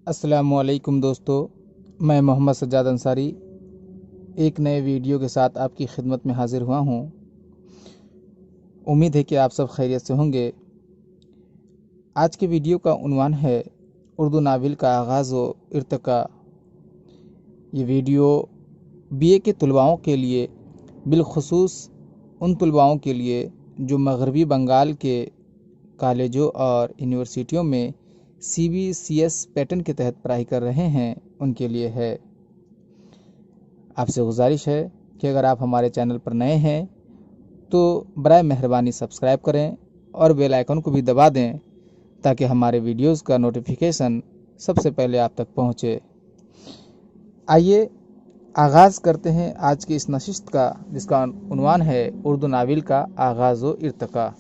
अस्सलामुअलैकुम दोस्तों, मैं मोहम्मद सज्जाद अंसारी एक नए वीडियो के साथ आपकी खिदमत में हाजिर हुआ हूँ। उम्मीद है कि आप सब खैरियत से होंगे। आज के वीडियो का उन्वान है उर्दू नावल का आगाज़ व इर्तिका। ये वीडियो बीए के तलबाओं के लिए, बिलखुसूस उन तलबाओं के लिए जो मगरबी बंगाल के कॉलेजों और यूनिवर्सिटियों में CBCS पैटर्न के तहत पढ़ाई कर रहे हैं, उनके लिए है। आपसे गुजारिश है कि अगर आप हमारे चैनल पर नए हैं तो बराए मेहरबानी सब्सक्राइब करें और बेल आइकन को भी दबा दें ताकि हमारे वीडियोस का नोटिफिकेशन सबसे पहले आप तक पहुंचे। आइए आगाज़ करते हैं आज की इस नशिस्त का, जिसका उन्वान है उर्दू नावल का आगाज़ व इर्तिका।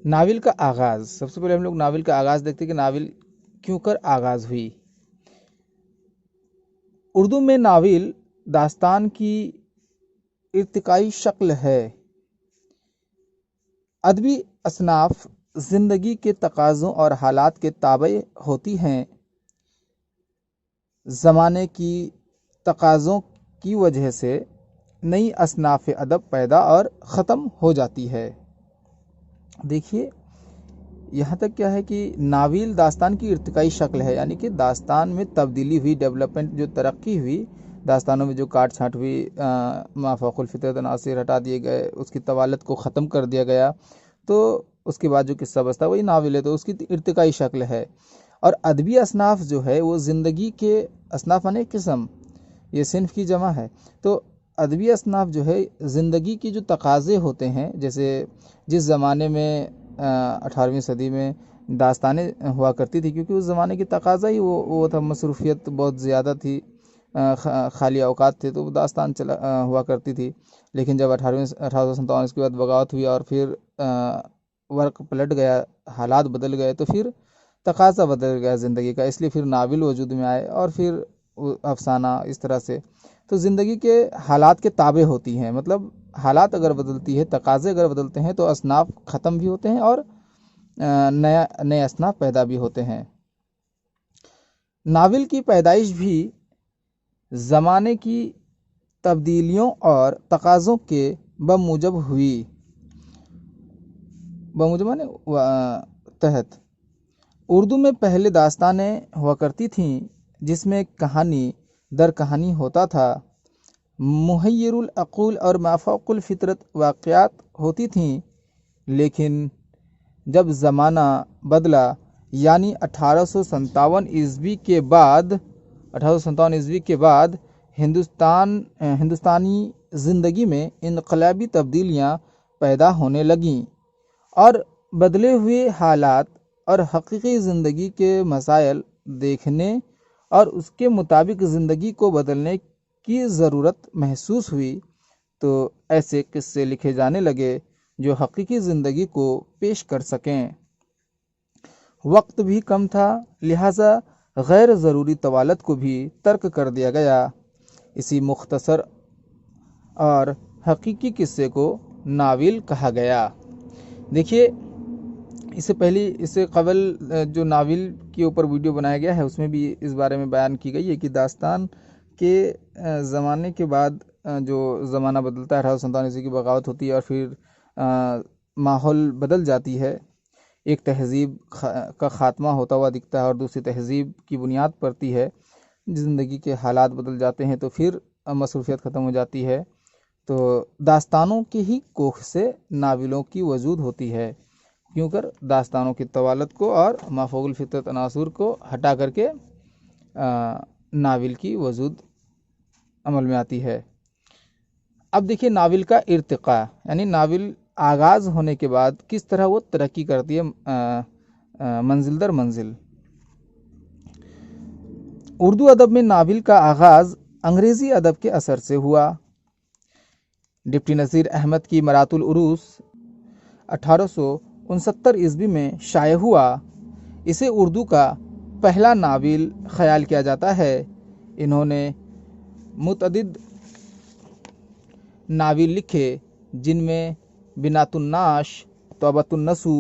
नावल का आगाज़। सबसे पहले हम लोग नावल का आगाज़ देखते हैं कि नावल क्यों कर आगाज़ हुई। उर्दू में नावल दास्तान की इर्तिकाई शक्ल है। अदबी असनाफ ज़िंदगी के तकाज़ों और हालात के ताबे होती हैं। ज़माने की तकाज़ों की वजह से नई असनाफ अदब पैदा और ख़त्म हो जाती है। देखिए, यहाँ तक क्या है कि नावल दास्तान की इर्तिकाई शक्ल है, यानी कि दास्तान में तब्दीली हुई, डेवलपमेंट, जो तरक्की हुई, दास्तानों में जो काट छाँट हुई, माफ़ौकुल फितरत अनासिर हटा दिए गए, उसकी तवालत को ख़त्म कर दिया गया, तो उसके बाद जो किस्सा बचता वही नावल है, तो उसकी इर्तिकाई शक्ल है। और अदबी असनाफ जो है वो ज़िंदगी के असनाफ माने किस्म, ये सिन्फ की जमा है। तो अदबी असनाफ जो है ज़िंदगी की जो तकाज़े होते हैं, जैसे जिस ज़माने में 18वीं सदी में दास्तानें हुआ करती थी, क्योंकि उस ज़माने की तकाज़ा ही वो था, मसरूफ़ियत बहुत ज़्यादा थी, खाली औकात थे, तो वो दास्तान हुआ करती थी। लेकिन जब 1857 के बाद बगावत हुई और फिर वर्क पलट गया, हालात बदल गए, तो फिर तकाज़ा बदल गया ज़िंदगी का, इसलिए फिर नावल वजूद में आए और फिर अफसाना, इस तरह से। तो ज़िंदगी के हालात के ताबे होती हैं, मतलब हालात अगर बदलती है, तकाज़े अगर बदलते हैं, तो असनाफ ख़त्म भी होते हैं और नए असनाफ पैदा भी होते हैं। नावल की पैदाइश भी ज़माने की तब्दीलियों और तकाज़ों के बमूजब हुई, बमूजब माने तहत। उर्दू में पहले दास्तानें हुआ करती थीं जिसमें कहानी दर कहानी होता था, मुहय्यरुल अक़ूल और माफ़ौकुल फितरत वाक़यात होती थीं। लेकिन जब ज़माना बदला, यानी 1857 ईस्वी के बाद हिंदुस्तानी ज़िंदगी में इनकलाबी तब्दीलियाँ पैदा होने लगीं और बदले हुए हालात और हकीकी ज़िंदगी के मसाइल देखने और उसके मुताबिक ज़िंदगी को बदलने की ज़रूरत महसूस हुई, तो ऐसे किस्से लिखे जाने लगे जो हकीकी ज़िंदगी को पेश कर सकें। वक्त भी कम था, लिहाजा गैर ज़रूरी तवालत को भी तर्क कर दिया गया। इसी मुख्तसर और हकीकी किस्से को नावल कहा गया। देखिए, इससे कबल जो नावल के ऊपर वीडियो बनाया गया है, उसमें भी इस बारे में बयान की गई है कि दास्तान के ज़माने के बाद जो ज़माना बदलता है, 1857 ईस्वी की बगावत होती है और फिर माहौल बदल जाती है, एक तहज़ीब का ख़ात्मा होता हुआ दिखता है और दूसरी तहज़ीब की बुनियाद पड़ती है। ज़िंदगी के हालात बदल जाते हैं तो फिर मसरूफ़ियत ख़त्म हो जाती है, तो दास्तानों की ही कोख से नावलों की वजूद होती है, क्योंकि दास्तानों की तवालत को और माफ़ौकुल फितरत अनासुर को हटा करके नावल की वजूद अमल में आती है। अब देखिए नावल का इर्तिका, यानी नावल आगाज़ होने के बाद किस तरह वो तरक्की करती है मंजिल दर मंजिल। उर्दू अदब में नावल का आगाज़ अंग्रेज़ी अदब के असर से हुआ। डिप्टी नज़ीर अहमद की मरातुल उरूस 1869 ईस्वी में शाये हुआ। इसे उर्दू का पहला नावल ख्याल किया जाता है। इन्होंने मुतअद्दिद नाविल लिखे जिनमें बिनातुन्नाश, तौबतुन्नसू,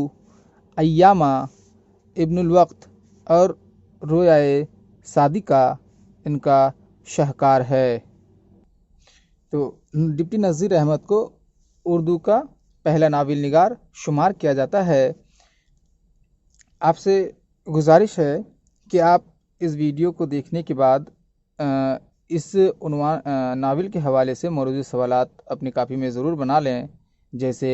अय्यामा, इब्नुल वक्त और रोयाए सादिका इनका शाहकार है। तो डिप्टी नज़ीर अहमद को उर्दू का पहला नाविल निगार शुमार किया जाता है। आपसे गुजारिश है कि आप इस वीडियो को देखने के बाद इस उन्वान नाविल के हवाले से मौजूद सवालात अपनी कापी में ज़रूर बना लें। जैसे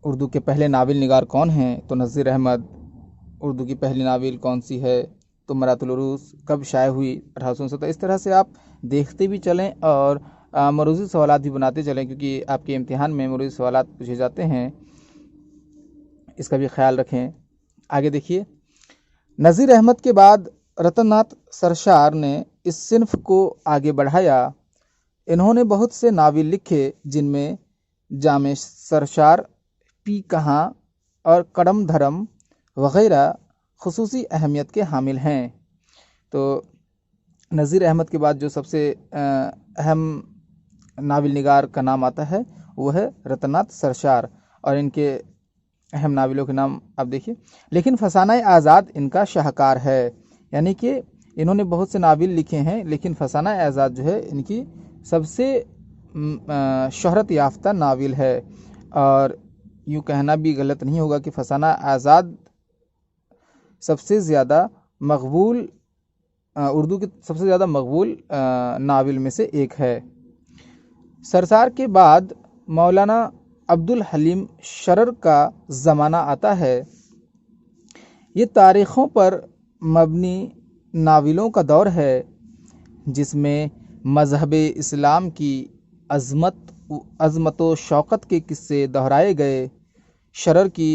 उर्दू के पहले नाविल निगार कौन हैं, तो नज़ीर अहमद। उर्दू की पहली नाविल कौन सी है, तो मरातुल उरूस कब शाये हुई, 1869। इस तरह से आप देखते भी चलें और मौजूद सवालात भी बनाते चलें, क्योंकि आपके इम्तिहान में मौजूद सवालात पूछे जाते हैं, इसका भी ख्याल रखें। आगे देखिए, नज़ीर अहमद के बाद रतननाथ सरशार ने इस सिन्फ को आगे बढ़ाया। इन्होंने बहुत से नाविल लिखे जिनमें जामे सरशार, पी कहाँ और कड़म धरम वग़ैरह खुसूसी अहमियत के हामिल हैं। तो नज़ीर अहमद के बाद जो सबसे अहम नाविल निगार का नाम आता है वो है रतननाथ सरशार, और इनके अहम नाविलों के नाम आप देखिए। लेकिन फसाना आज़ाद इनका शाहकार है, यानी कि इन्होंने बहुत से नाविल लिखे हैं, लेकिन फसाना आज़ाद जो है इनकी सबसे शोहरत याफ्ता नाविल है। और यूँ कहना भी गलत नहीं होगा कि फसाना आज़ाद सबसे ज़्यादा मकबूल उर्दू की सबसे ज़्यादा मकबूल नाविल में से एक है। सरसार के बाद मौलाना अब्दुल हलीम शरर का ज़माना आता है। ये तारीख़ों पर मबनी नाविलों का दौर है जिसमें मज़हब इस्लाम की अज़मत व शौक़त के किस्से दोहराए गए। शरर की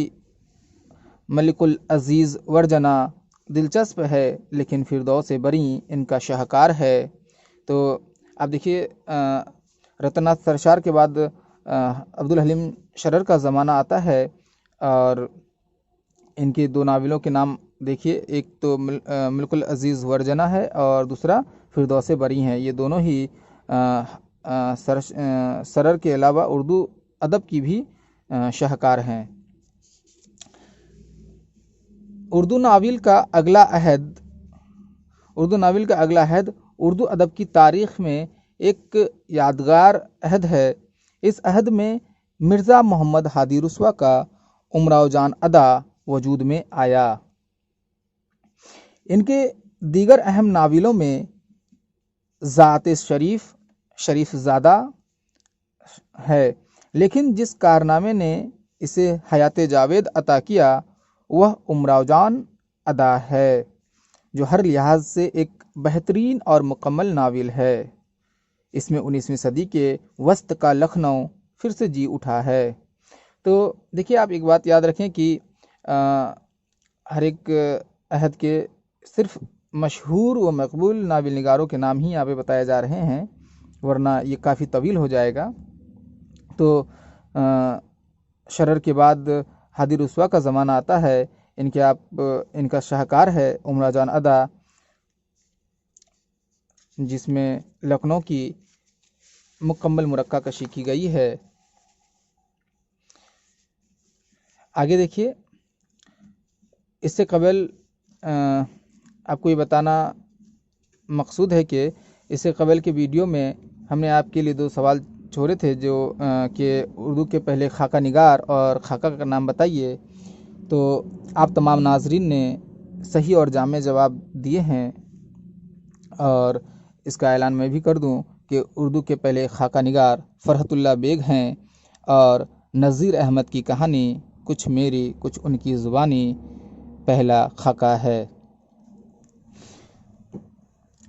मलिकुल अज़ीज़ वर्जना दिलचस्प है, लेकिन फिरदौस बरी इनका शाहकार है। तो आप देखिए, रतननाथ सरशार के बाद अब्दुल हलीम शरर का ज़माना आता है, और इनके दो नाविलों के नाम देखिए, एक तो मलिकुल अज़ीज़ वर्जना है और दूसरा फिरदौस बरी हैं। ये दोनों ही सरर के अलावा उर्दू अदब की भी शाहकार हैं। उर्दू नाविल का अगला अहद उर्दू अदब की तारीख़ में एक यादगार अहद है। इस अहद में मिर्ज़ा मोहम्मद हादी रुस्वा का उमराव जान अदा वजूद में आया। इनके दीगर अहम नाविलों में ज़ात शरीफ ज़ादा है, लेकिन जिस कारनामे ने इसे हयात जावेद अता किया वह उमराव जान अदा है, जो हर लिहाज से एक बेहतरीन और मुकम्मल नाविल है। इसमें 19वीं सदी के वस्त का लखनऊ फिर से जी उठा है। तो देखिए, आप एक बात याद रखें कि हर एक अहद के सिर्फ मशहूर व मकबूल नाविल निगारों के नाम ही यहाँ पे बताए जा रहे हैं, वरना ये काफ़ी तवील हो जाएगा। तो शरर के बाद हादी रुस्वा का ज़माना आता है। इनका शाहकार है उमराव जान अदा, जिसमें लखनऊ की मुकम्मल मुरक्का कशी की गई है। आगे देखिए, इससे कबल आपको ये बताना मकसूद है कि इससे कबल के वीडियो में हमने आपके लिए दो सवाल छोड़े थे, जो कि उर्दू के पहले खाका निगार और खाका का नाम बताइए। तो आप तमाम नाजरीन ने सही और जामे जवाब दिए हैं, और इसका ऐलान मैं भी कर दूं कि उर्दू के पहले खाका निगार फरहतुल्लाह बेग हैं, और नज़ीर अहमद की कहानी कुछ मेरी कुछ उनकी ज़ुबानी पहला खाका है।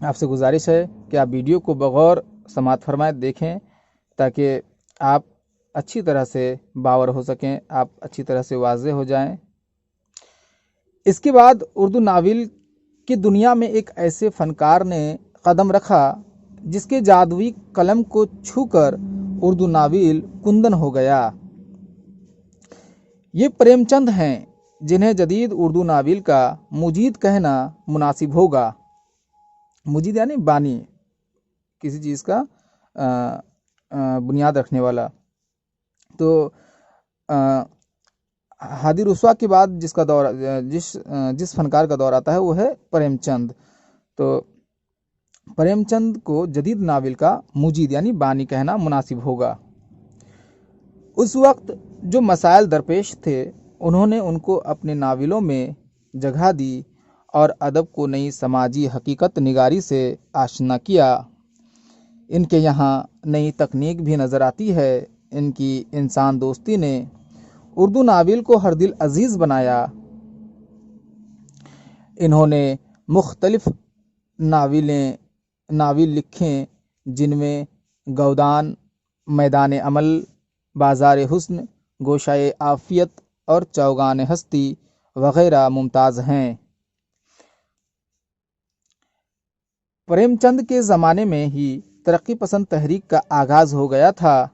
आपसे गुजारिश है कि आप वीडियो को बगौर समाअत फरमाए देखें, ताकि आप अच्छी तरह से बावर हो सकें, आप अच्छी तरह से वाज़े हो जाएं। इसके बाद उर्दू नाविल की दुनिया में एक ऐसे फ़नकार ने कदम रखा जिसके जादुई कलम को छूकर उर्दू नाविल कुंदन हो गया। ये प्रेमचंद हैं, जिन्हें जदीद उर्दू नाविल का मुजीद कहना मुनासिब होगा। मुजीद यानी बानी, کسی چیز کا بنیاد رکھنے والا۔ تو ہادی رسوا کے بعد جس فنکار کا دور آتا ہے وہ ہے پریم چند۔ تو پریم چند کو جدید ناول کا مجید یعنی بانی کہنا مناسب ہوگا۔ اس وقت جو مسائل درپیش تھے انہوں نے ان کو اپنے ناولوں میں جگہ دی اور ادب کو نئی سماجی حقیقت نگاری سے آشنا کیا۔ ان کے یہاں نئی تکنیک بھی نظر آتی ہے۔ ان کی انسان دوستی نے اردو ناول کو ہر دل عزیز بنایا۔ انہوں نے مختلف ناول لکھے جن میں گودان، میدان عمل، بازار حسن، گوشائے عافیت اور چوگان ہستی وغیرہ ممتاز ہیں۔ پریم چند کے زمانے میں ہی ترقی پسند تحریک کا آغاز ہو گیا تھا۔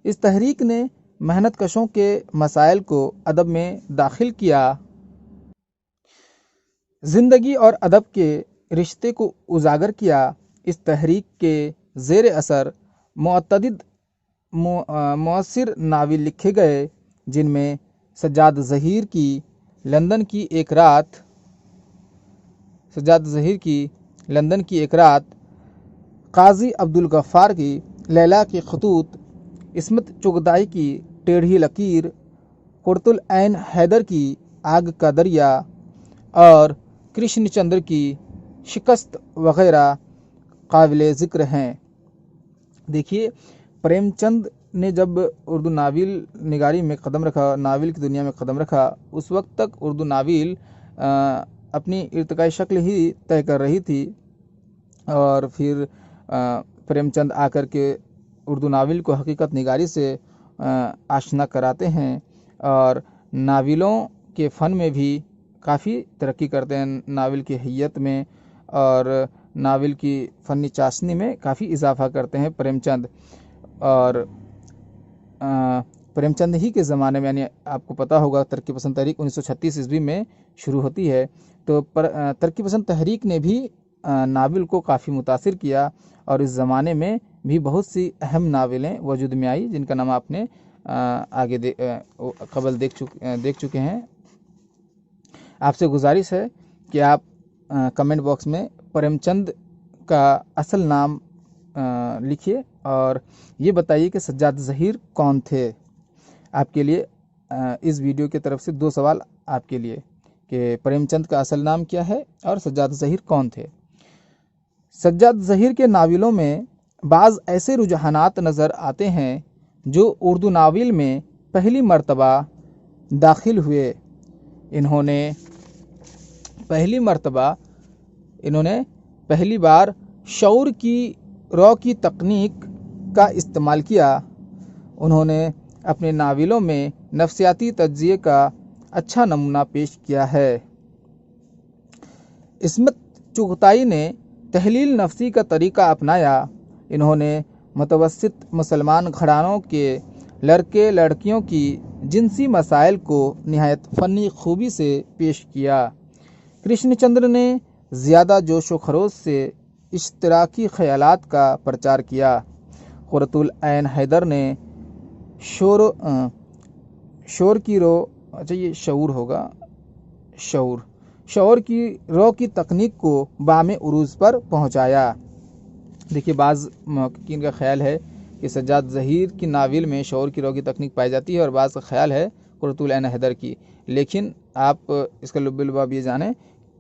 اس تحریک نے محنت کشوں کے مسائل کو ادب میں داخل کیا، زندگی اور ادب کے رشتے کو اجاگر کیا۔ اس تحریک کے زیر اثر متعدد مؤثر ناول لکھے گئے جن میں سجاد ظہیر کی لندن کی ایک رات، قاضی عبدالغفار کی لیلا کے خطوط، عصمت چغتائی کی ٹیڑھی لکیر، قرۃ العین حیدر کی آگ کا دریا اور کرشن چندر کی شکست وغیرہ قابل ذکر ہیں۔ دیکھیے، پریم چند نے جب اردو ناول نگاری میں قدم رکھا، ناول کی دنیا میں قدم رکھا، اس وقت تک اردو ناول اپنی ارتقائی شکل ہی طے کر رہی تھی، اور پھر پریم چند آ کر کے اردو ناول کو حقیقت نگاری سے آشنا کراتے ہیں اور ناولوں کے فن میں بھی کافی ترقی کرتے ہیں، ناول کی حیت میں اور ناول کی فنی چاشنی میں کافی اضافہ کرتے ہیں پریم چند۔ اور پریم چند ہی کے زمانے میں، یعنی آپ کو پتہ ہوگا ترقی پسند تحریک 1936 عیسوی میں شروع ہوتی ہے، تو ترقی پسند تحریک نے بھی ناول کو کافی متاثر کیا، اور اس زمانے میں بھی بہت سی اہم ناولیں وجود میں آئی جن کا نام آپ نے قبل دیکھ چکے ہیں۔ آپ سے گزارش ہے کہ آپ کمنٹ باکس میں پریم چند کا اصل نام لکھیے اور یہ بتائیے کہ سجاد ظہیر کون تھے۔ آپ کے لیے اس ویڈیو کی طرف سے 2 سوال آپ کے لیے کہ پریم چند کا اصل نام کیا ہے اور سجاد ظہیر کون تھے۔ سجاد ظہیر کے ناولوں میں بعض ایسے رجحانات نظر آتے ہیں جو اردو ناول میں پہلی مرتبہ داخل ہوئے۔ انہوں نے پہلی بار شعور کی رو کی تکنیک کا استعمال کیا۔ انہوں نے اپنے ناولوں میں نفسیاتی تجزیے کا اچھا نمونہ پیش کیا ہے۔ عصمت چغتائی نے تحلیل نفسی کا طریقہ اپنایا۔ انہوں نے متوسط مسلمان گھرانوں کے لڑکے لڑکیوں کی جنسی مسائل کو نہایت فنی خوبی سے پیش کیا۔ کرشن چندر نے زیادہ جوش و خروش سے اشتراکی خیالات کا پرچار کیا۔ قرۃ العین حیدر نے شعور کی رو کی تکنیک کو بام عروج پر پہنچایا۔ دیکھیے، بعض محققین کا خیال ہے کہ سجاد ظہیر کی ناول میں شعور کی رو کی تکنیک پائی جاتی ہے اور بعض کا خیال ہے قرۃ العین حیدر کی، لیکن آپ اس کا لب لباب یہ جانیں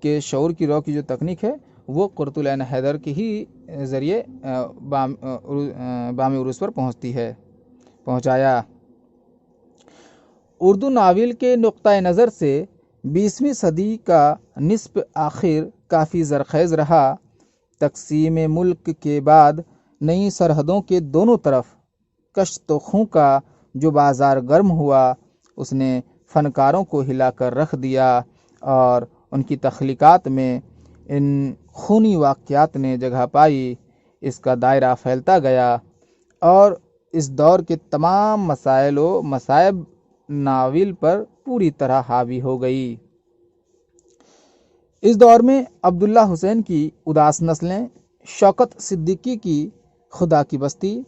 کہ شعور کی رو کی جو تکنیک ہے وہ قرۃ العین حیدر کے ہی ذریعے بام عروج پر پہنچایا۔ اردو ناول کے نقطۂ نظر سے 20ویں صدی کا نصف آخر کافی زرخیز رہا۔ تقسیم ملک کے بعد نئی سرحدوں کے دونوں طرف کشت و خوں کا جو بازار گرم ہوا، اس نے فنکاروں کو ہلا کر رکھ دیا اور ان کی تخلیقات میں ان خونی واقعات نے جگہ پائی۔ اس کا دائرہ پھیلتا گیا اور اس دور کے تمام مسائل و مصائب ناول پر پوری طرح حاوی ہو گئی۔ اس دور میں عبداللہ حسین کی اداس نسلیں، شوکت صدیقی کی خدا کی بستی،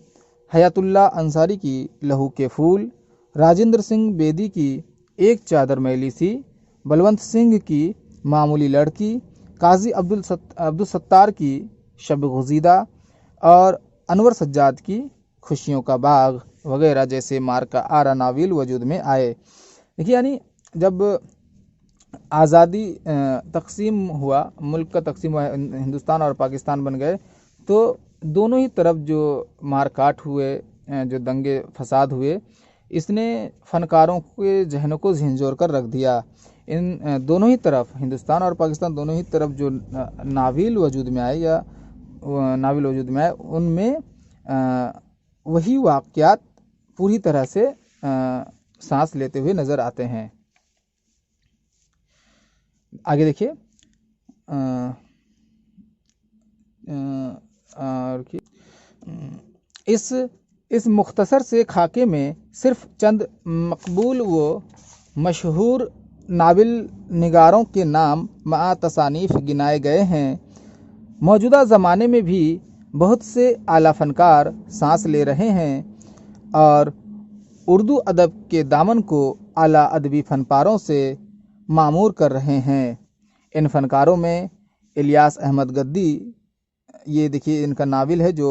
حیات اللہ انصاری کی لہو کے پھول، راجندر سنگھ بیدی کی ایک چادر میلی سی، بلونت سنگھ کی معمولی لڑکی، قاضی عبدالستار کی شب گزیدہ اور انور سجاد کی خوشیوں کا باغ وغیرہ جیسے مارکا آرا ناول وجود میں آئے۔ دیکھیے یعنی جب آزادی تقسیم ہوا، ملک کا تقسیم ہوا، ہندوستان اور پاکستان بن گئے، تو دونوں ہی طرف جو مار کاٹ ہوئے، جو دنگے فساد ہوئے، اس نے فنکاروں کے ذہنوں کو جھنجھوڑ کر رکھ دیا۔ ان دونوں ہی طرف، ہندوستان اور پاکستان دونوں ہی طرف جو ناول وجود میں آئے ان میں وہی واقعات پوری طرح سے سانس لیتے ہوئے نظر آتے ہیں۔ آگے دیکھیے، اس مختصر سے خاکے میں صرف چند مقبول و مشہور ناول نگاروں کے نام مع تصانیف گنائے گئے ہیں۔ موجودہ زمانے میں بھی بہت سے اعلیٰ فنکار سانس لے رہے ہیں اور اردو ادب کے دامن کو اعلیٰ ادبی فن پاروں سے معمور کر رہے ہیں۔ ان فنکاروں میں الیاس احمد گدی، یہ دیکھیے ان کا ناول ہے جو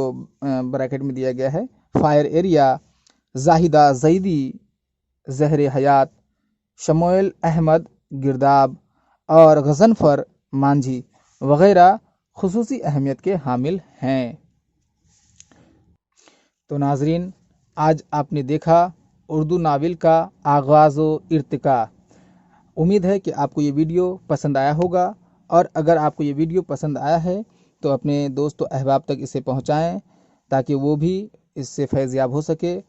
بریکٹ میں دیا گیا ہے، فائر ایریا، زاہدہ زیدی، زہر حیات، شموئیل احمد گرداب اور غضنفر مانجھی وغیرہ خصوصی اہمیت کے حامل ہیں۔ تو ناظرین، آج آپ نے دیکھا اردو ناول کا آغاز و ارتقاء۔ امید ہے کہ آپ کو یہ ویڈیو پسند آیا ہوگا، اور اگر آپ کو یہ ویڈیو پسند آیا ہے تو اپنے دوست و احباب تک اسے پہنچائیں تاکہ وہ بھی اس سے فیض یاب ہو سکے۔